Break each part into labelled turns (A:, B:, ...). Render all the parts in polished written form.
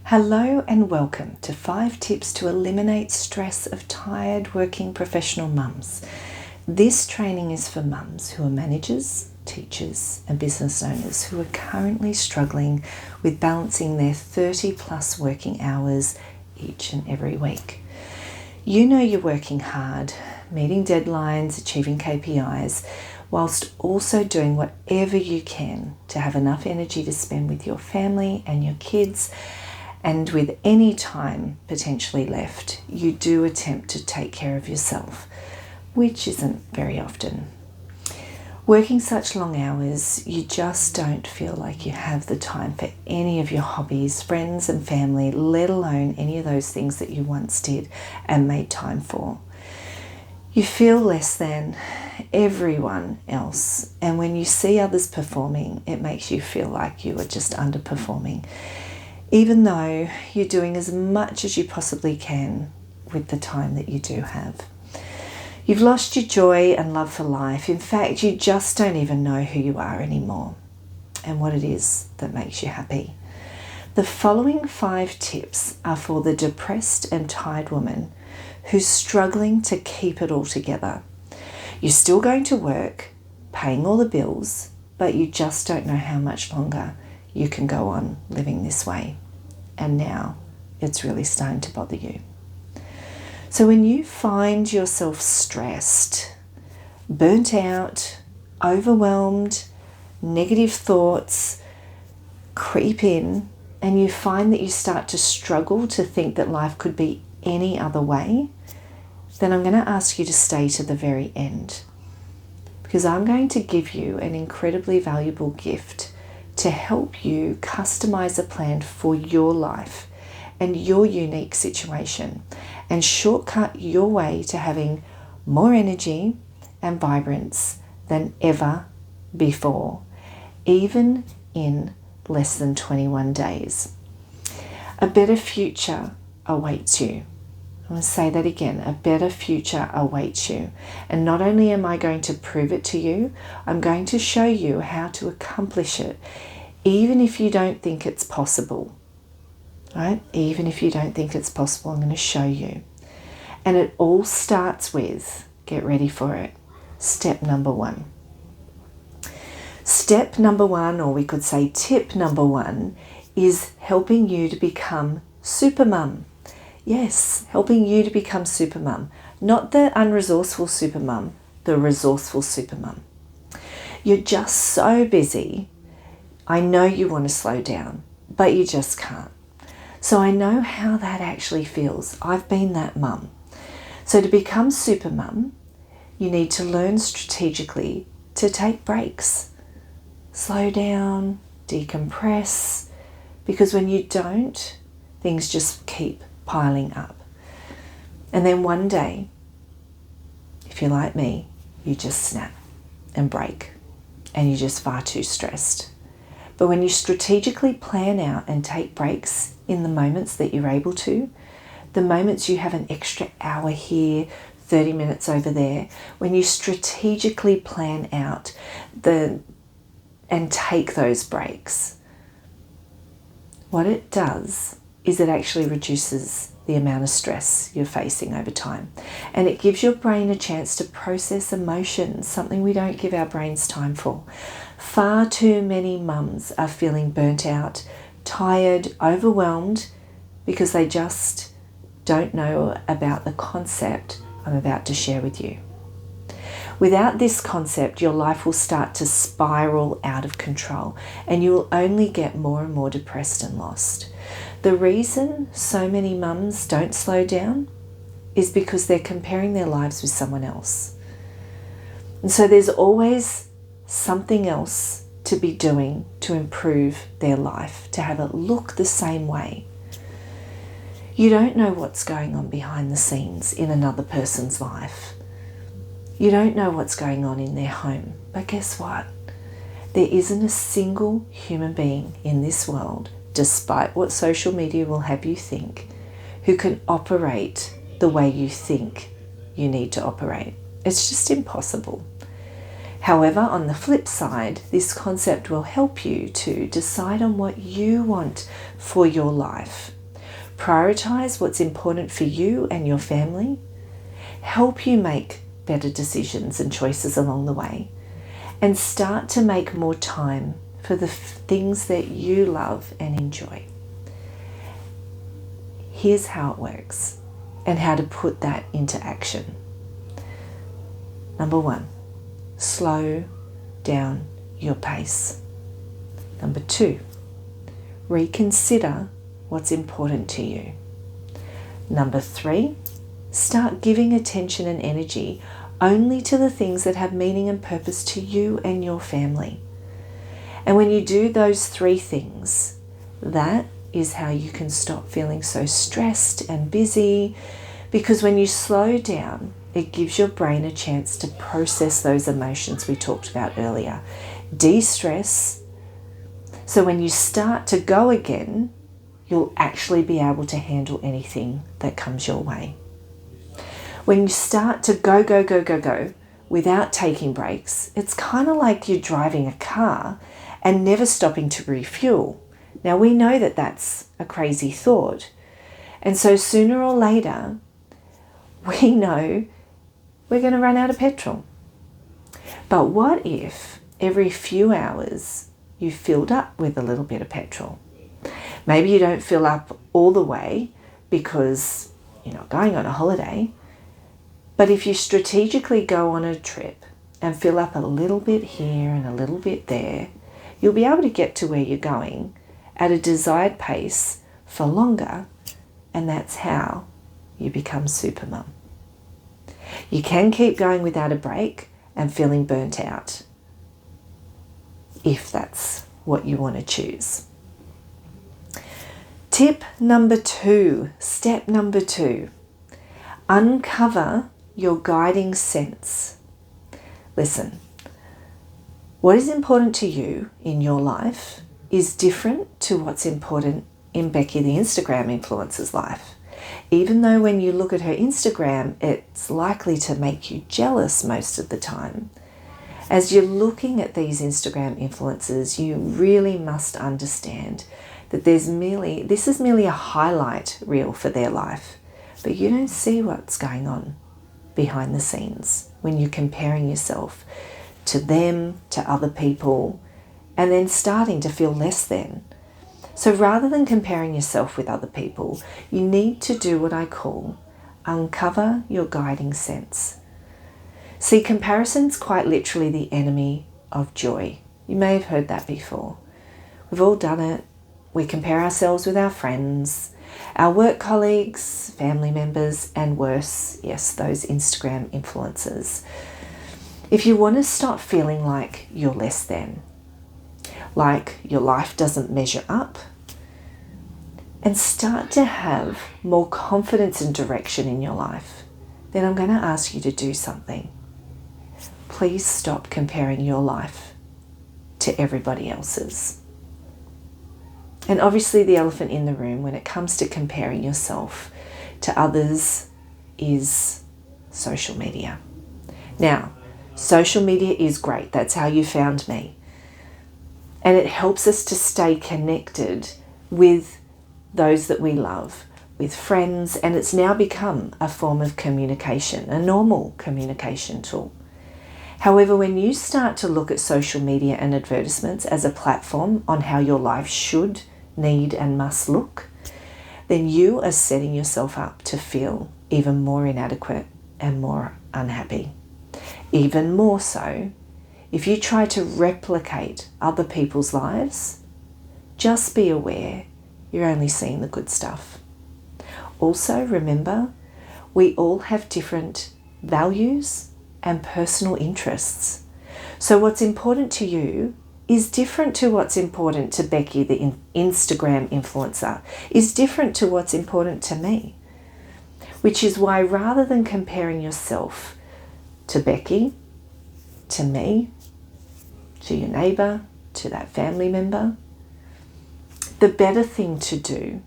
A: Hello and welcome to 5 tips to eliminate stress of tired working professional mums. This training is for mums who are managers, teachers and business owners who are currently struggling with balancing their 30 plus working hours each and every week. You know you're working hard, meeting deadlines, achieving KPIs, whilst also doing whatever you can to have enough energy to spend with your family and your kids. And with any time potentially left, you do attempt to take care of yourself, which isn't very often. Working such long hours, you just don't feel like you have the time for any of your hobbies, friends and family, let alone any of those things that you once did and made time for. You feel less than everyone else, and when you see others performing, it makes you feel like you are just underperforming, even though you're doing as much as you possibly can with the time that you do have. You've lost your joy and love for life. In fact, you just don't even know who you are anymore and what it is that makes you happy. The following 5 tips are for the depressed and tired woman who's struggling to keep it all together. You're still going to work, paying all the bills, but you just don't know how much longer you can go on living this way. And now it's really starting to bother you. So when you find yourself stressed, burnt out, overwhelmed, negative thoughts creep in, and you find that you start to struggle to think that life could be any other way, then I'm going to ask you to stay to the very end, because I'm going to give you an incredibly valuable gift to help you customize a plan for your life and your unique situation and shortcut your way to having more energy and vibrance than ever before, even in less than 21 days. A better future awaits you. I'm going to say that again. A better future awaits you. And not only am I going to prove it to you, I'm going to show you how to accomplish it, even if you don't think it's possible. Right? Even if you don't think it's possible, I'm going to show you. And it all starts with, get ready for it, step number 1. Step number 1, or we could say tip number 1, is helping you to become super mum. Yes, helping you to become super mum. Not the unresourceful super mum, the resourceful super mum. You're just so busy. I know you want to slow down, but you just can't. So I know how that actually feels. I've been that mum. So to become super mum, you need to learn strategically to take breaks. Slow down, decompress, because when you don't, things just keep piling up. And then one day, if you're like me, you just snap and break and you're just far too stressed. But when you strategically plan out and take breaks in the moments that you're able to, the moments you have an extra hour here, 30 minutes over there, when you strategically plan out and take those breaks, what it does is it actually reduces the amount of stress you're facing over time. And it gives your brain a chance to process emotions, something we don't give our brains time for. Far too many mums are feeling burnt out, tired, overwhelmed, because they just don't know about the concept I'm about to share with you. Without this concept, your life will start to spiral out of control and you will only get more and more depressed and lost. The reason so many mums don't slow down is because they're comparing their lives with someone else. And so there's always something else to be doing to improve their life, to have it look the same way. You don't know what's going on behind the scenes in another person's life. You don't know what's going on in their home. But guess what? There isn't a single human being in this world, despite what social media will have you think, who can operate the way you think you need to operate. It's just impossible. However, on the flip side, this concept will help you to decide on what you want for your life. Prioritize what's important for you and your family. Help you make better decisions and choices along the way. And start to make more time for the things that you love and enjoy. Here's how it works and how to put that into action. Number 1, slow down your pace. Number 2, reconsider what's important to you. Number 3, start giving attention and energy only to the things that have meaning and purpose to you and your family. And when you do those 3 things, that is how you can stop feeling so stressed and busy, because when you slow down, it gives your brain a chance to process those emotions we talked about earlier. De-stress. So when you start to go again, you'll actually be able to handle anything that comes your way. When you start to go without taking breaks, it's kind of like you're driving a car and never stopping to refuel. Now we know that that's a crazy thought. And so sooner or later, we know we're going to run out of petrol. But what if every few hours you filled up with a little bit of petrol? Maybe you don't fill up all the way because you're not going on a holiday. But if you strategically go on a trip and fill up a little bit here and a little bit there, you'll be able to get to where you're going at a desired pace for longer, and that's how you become supermum. You can keep going without a break and feeling burnt out, if that's what you want to choose. Tip number 2, step number 2, uncover your guiding sense. Listen, what is important to you in your life is different to what's important in Becky the Instagram influencer's life. Even though when you look at her Instagram, it's likely to make you jealous most of the time. As you're looking at these Instagram influencers, you really must understand that this is merely a highlight reel for their life, but you don't see what's going on behind the scenes when you're comparing yourself to them, to other people, and then starting to feel less than. So rather than comparing yourself with other people, you need to do what I call uncover your guiding sense. See, comparison's quite literally the enemy of joy. You may have heard that before. We've all done it. We compare ourselves with our friends, our work colleagues, family members, and worse, yes, those Instagram influencers. If you want to stop feeling like you're less than, like your life doesn't measure up, and start to have more confidence and direction in your life, then I'm going to ask you to do something. Please stop comparing your life to everybody else's. And obviously the elephant in the room when it comes to comparing yourself to others is social media. Now, social media is great. That's how you found me. And it helps us to stay connected with those that we love, with friends, and it's now become a form of communication, a normal communication tool. However, when you start to look at social media and advertisements as a platform on how your life should, need, and must look, then you are setting yourself up to feel even more inadequate and more unhappy. Even more so, if you try to replicate other people's lives, just be aware you're only seeing the good stuff. Also, remember, we all have different values and personal interests. So what's important to you is different to what's important to Becky, the Instagram influencer, is different to what's important to me. Which is why rather than comparing yourself to Becky, to me, to your neighbour, to that family member, the better thing to do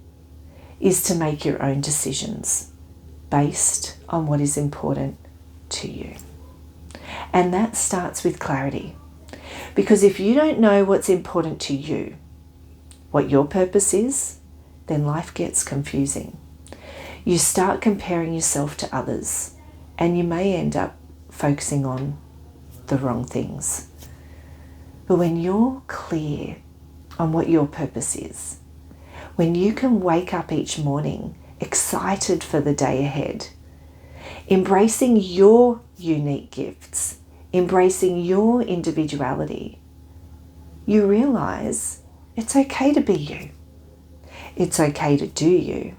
A: is to make your own decisions based on what is important to you. And that starts with clarity. Because if you don't know what's important to you, what your purpose is, then life gets confusing. You start comparing yourself to others, and you may end up focusing on the wrong things. But when you're clear on what your purpose is, when you can wake up each morning excited for the day ahead, embracing your unique gifts, embracing your individuality, you realize it's okay to be you. It's okay to do you.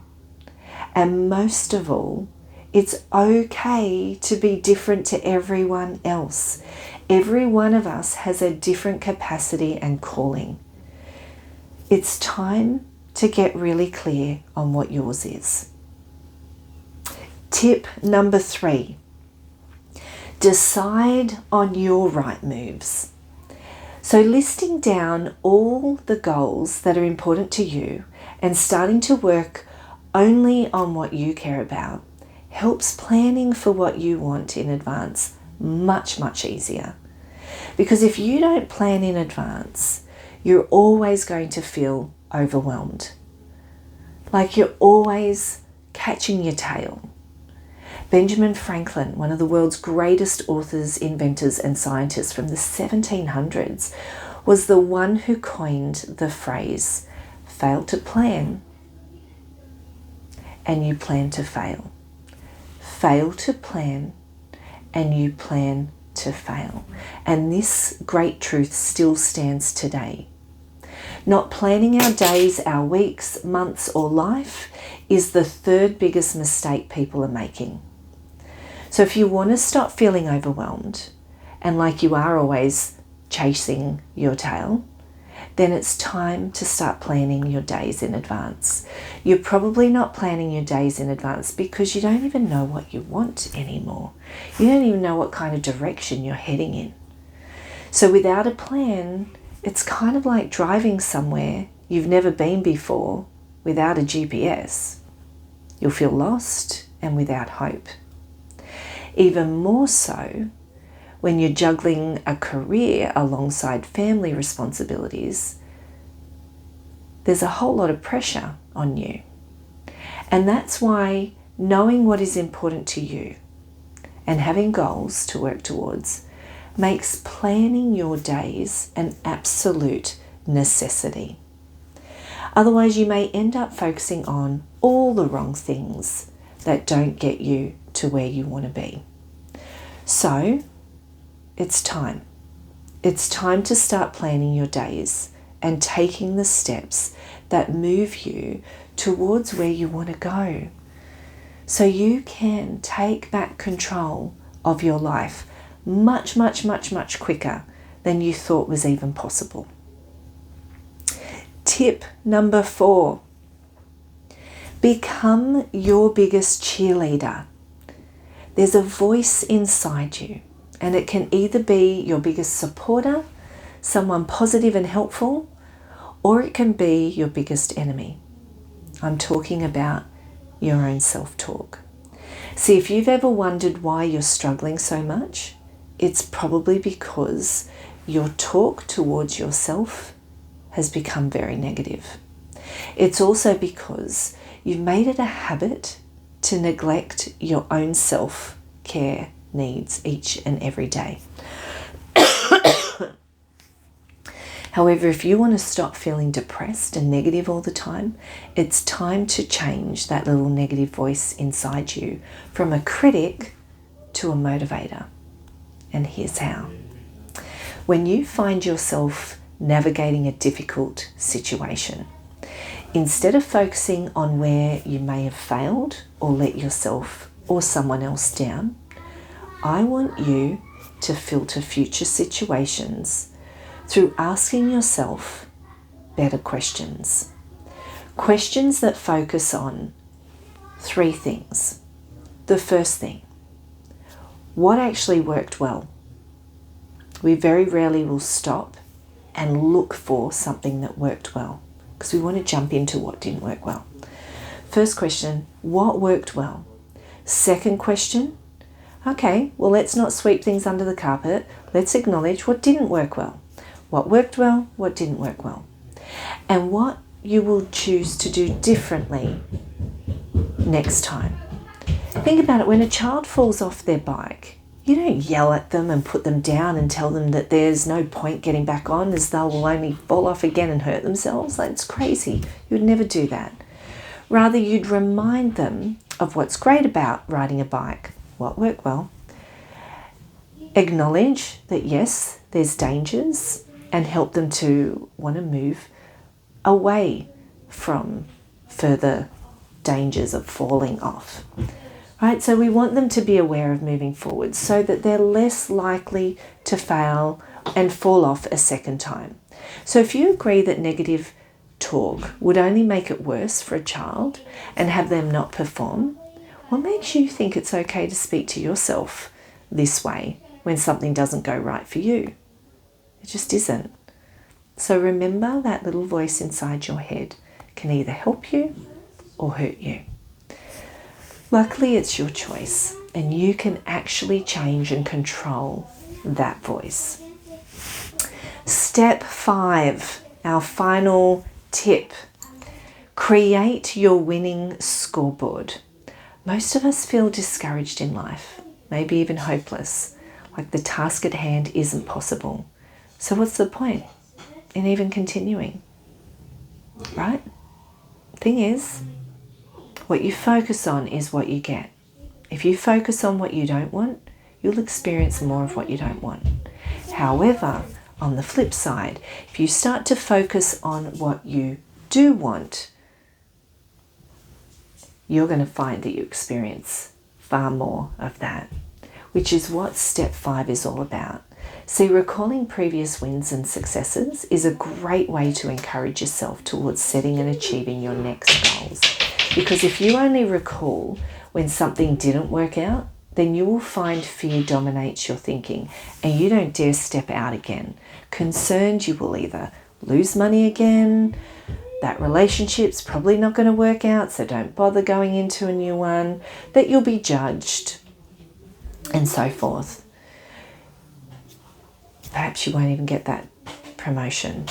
A: And most of all, it's okay to be different to everyone else. Every one of us has a different capacity and calling. It's time to get really clear on what yours is. Tip number 3, decide on your right moves. So listing down all the goals that are important to you and starting to work only on what you care about helps planning for what you want in advance much, much easier. Because if you don't plan in advance, you're always going to feel overwhelmed. Like you're always catching your tail. Benjamin Franklin, one of the world's greatest authors, inventors, and scientists from the 1700s, was the one who coined the phrase, fail to plan, and you plan to fail. Fail to plan, and you plan to fail. And this great truth still stands today. Not planning our days, our weeks, months, or life is the third biggest mistake people are making. So if you want to stop feeling overwhelmed and like you are always chasing your tail, then it's time to start planning your days in advance. You're probably not planning your days in advance because you don't even know what you want anymore. You don't even know what kind of direction you're heading in. So without a plan, it's kind of like driving somewhere you've never been before without a GPS. You'll feel lost and without hope. Even more so when you're juggling a career alongside family responsibilities. There's a whole lot of pressure on you. And that's why knowing what is important to you and having goals to work towards makes planning your days an absolute necessity. Otherwise, you may end up focusing on all the wrong things that don't get you to where you want to be. So, it's time. It's time to start planning your days and taking the steps that move you towards where you want to go, so you can take back control of your life much, much, much, much quicker than you thought was even possible. Tip number 4, become your biggest cheerleader. There's a voice inside you, and it can either be your biggest supporter, someone positive and helpful, or it can be your biggest enemy. I'm talking about your own self-talk. See, if you've ever wondered why you're struggling so much, it's probably because your talk towards yourself has become very negative. It's also because you've made it a habit to neglect your own self-care needs each and every day. However, if you want to stop feeling depressed and negative all the time, it's time to change that little negative voice inside you from a critic to a motivator. And here's how. When you find yourself navigating a difficult situation, instead of focusing on where you may have failed or let yourself or someone else down, I want you to filter future situations through asking yourself better questions. Questions that focus on 3 things. The first thing, what actually worked well? We very rarely will stop and look for something that worked well because we want to jump into what didn't work well. First question, what worked well? Second question, Okay, well, let's not sweep things under the carpet. Let's acknowledge what didn't work well, what worked well, what didn't work well, and what you will choose to do differently next time. Think about it. When a child falls off their bike, you don't yell at them and put them down and tell them that there's no point getting back on, as they will only fall off again and hurt themselves. That's crazy. You would never do that. Rather, you'd remind them of what's great about riding a bike, what worked well. Acknowledge that yes, there's dangers, and help them to want to move away from further dangers of falling off. Right? So we want them to be aware of moving forward so that they're less likely to fail and fall off a second time. So if you agree that negative talk would only make it worse for a child and have them not perform, what makes you think it's okay to speak to yourself this way when something doesn't go right for you? It just isn't. So remember, that little voice inside your head can either help you or hurt you. Luckily, it's your choice, and you can actually change and control that voice. Step 5, our final tip. Create your winning scoreboard. Most of us feel discouraged in life, maybe even hopeless, like the task at hand isn't possible. So what's the point in even continuing? Right? Thing is, what you focus on is what you get. If you focus on what you don't want, you'll experience more of what you don't want. However, on the flip side, if you start to focus on what you do want, you're going to find that you experience far more of that, which is what step 5 is all about. See, recalling previous wins and successes is a great way to encourage yourself towards setting and achieving your next goals. Because if you only recall when something didn't work out, then you will find fear dominates your thinking and you don't dare step out again. Concerned you will either lose money again, that relationship's probably not going to work out, so don't bother going into a new one, that you'll be judged, and so forth. Perhaps you won't even get that promotion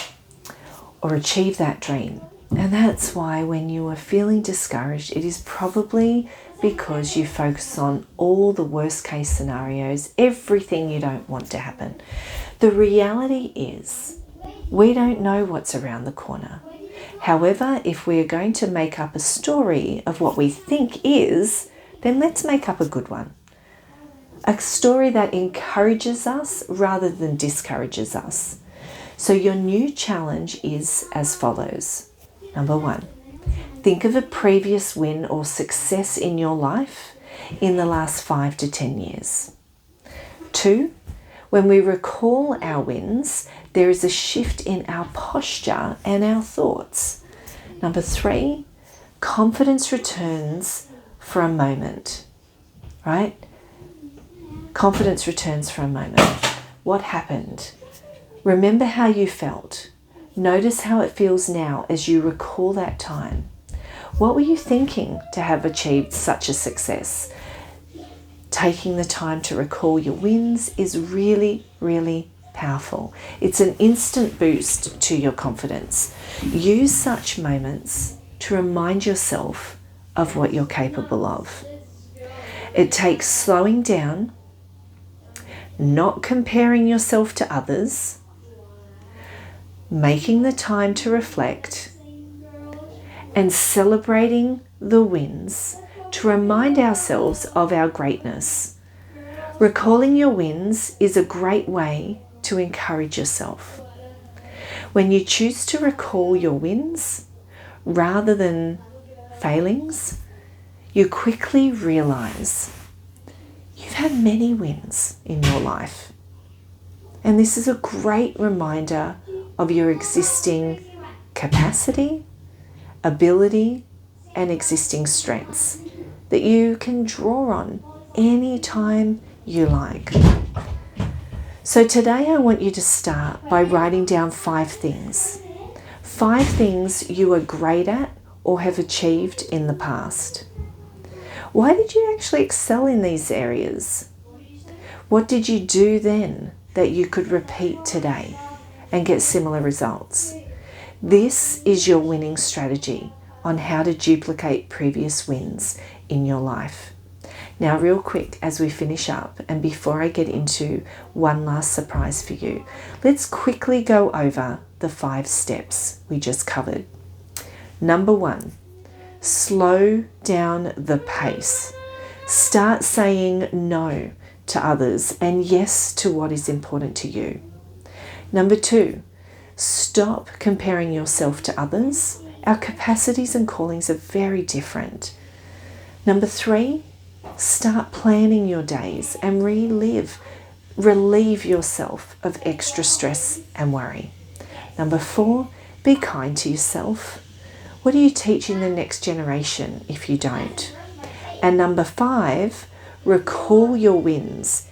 A: or achieve that dream. And that's why when you are feeling discouraged, it is probably because you focus on all the worst case scenarios, everything you don't want to happen. The reality is we don't know what's around the corner. However, if we are going to make up a story of what we think is, then let's make up a good one. A story that encourages us rather than discourages us. So your new challenge is as follows. Number 1, think of a previous win or success in your life in the last 5 to 10 years. 2, when we recall our wins, there is a shift in our posture and our thoughts. Number 3, confidence returns for a moment, right? Confidence returns for a moment. What happened? Remember how you felt. Notice how it feels now as you recall that time. What were you thinking to have achieved such a success? Taking the time to recall your wins is really, really powerful. It's an instant boost to your confidence. Use such moments to remind yourself of what you're capable of. It takes slowing down, not comparing yourself to others, making the time to reflect, and celebrating the wins to remind ourselves of our greatness. Recalling your wins is a great way to encourage yourself. When you choose to recall your wins rather than failings, you quickly realize you've had many wins in your life. And this is a great reminder of your existing capacity, ability, and existing strengths that you can draw on anytime you like. So today I want you to start by writing down 5 things. 5 things you are great at or have achieved in the past. Why did you actually excel in these areas? What did you do then that you could repeat today and get similar results? This is your winning strategy on how to duplicate previous wins in your life. Now, real quick, as we finish up and before I get into one last surprise for you, let's quickly go over the 5 steps we just covered. Number 1, slow down the pace. Start saying no to others and yes to what is important to you. Number 2, stop comparing yourself to others. Our capacities and callings are very different. Number 3, start planning your days and relieve yourself of extra stress and worry. Number 4, be kind to yourself. What are you teaching the next generation if you don't? And number 5, recall your wins.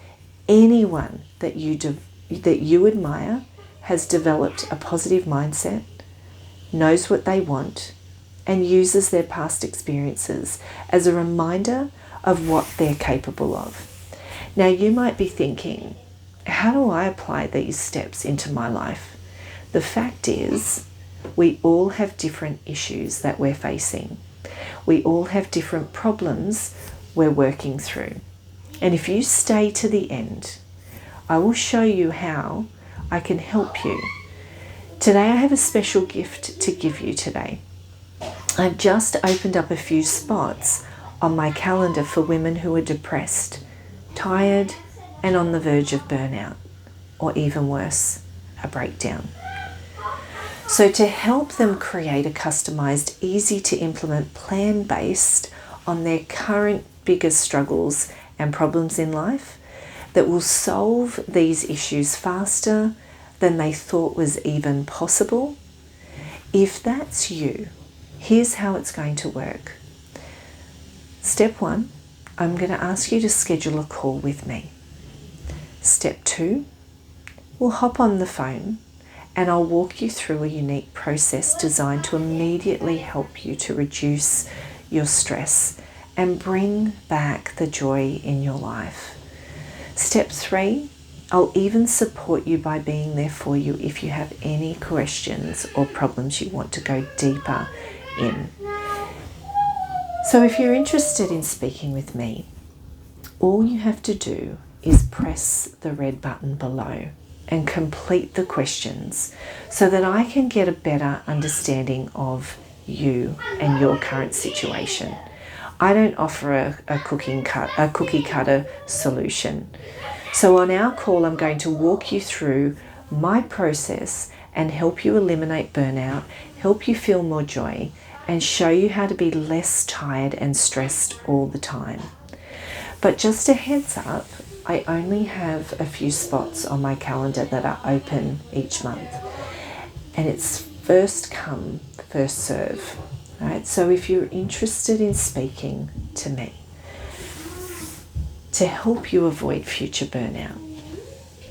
A: Anyone that you admire has developed a positive mindset, knows what they want, and uses their past experiences as a reminder of what they're capable of. Now, you might be thinking, how do I apply these steps into my life? The fact is, we all have different issues that we're facing. We all have different problems we're working through. And if you stay to the end, I will show you how I can help you. Today, I have a special gift to give you today. I've just opened up a few spots on my calendar for women who are depressed, tired, and on the verge of burnout, or even worse, a breakdown. So to help them create a customized, easy to implement plan based on their current biggest struggles and problems in life that will solve these issues faster than they thought was even possible. If that's you, here's how it's going to work. Step 1, I'm going to ask you to schedule a call with me. Step 2, we'll hop on the phone and I'll walk you through a unique process designed to immediately help you to reduce your stress and bring back the joy in your life. Step 3, I'll even support you by being there for you if you have any questions or problems you want to go deeper in. So if you're interested in speaking with me, all you have to do is press the red button below and complete the questions so that I can get a better understanding of you and your current situation. I don't offer a cookie cutter solution. So on our call, I'm going to walk you through my process and help you eliminate burnout, help you feel more joy, and show you how to be less tired and stressed all the time. But just a heads up, I only have a few spots on my calendar that are open each month. And it's first come, first serve. Right? So if you're interested in speaking to me to help you avoid future burnout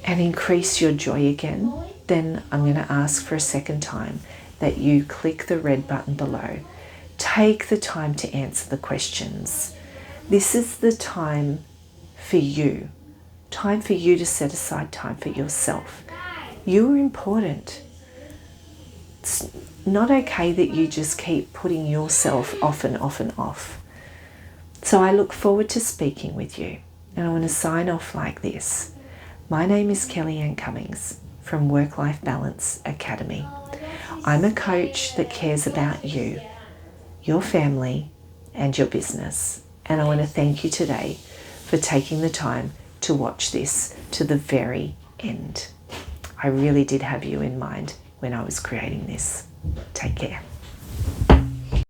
A: and increase your joy again, then I'm going to ask for a second time that you click the red button below. Take the time to answer the questions. This is the time for you to set aside time for yourself. You are important. It's not okay that you just keep putting yourself off and off and off. So I look forward to speaking with you, and I want to sign off like this. My name is Kellyanne Cummings from Work-Life Balance Academy. I'm a coach that cares about you, your family, and your business. And I want to thank you today for taking the time to watch this to the very end. I really did have you in mind when I was creating this. Take care.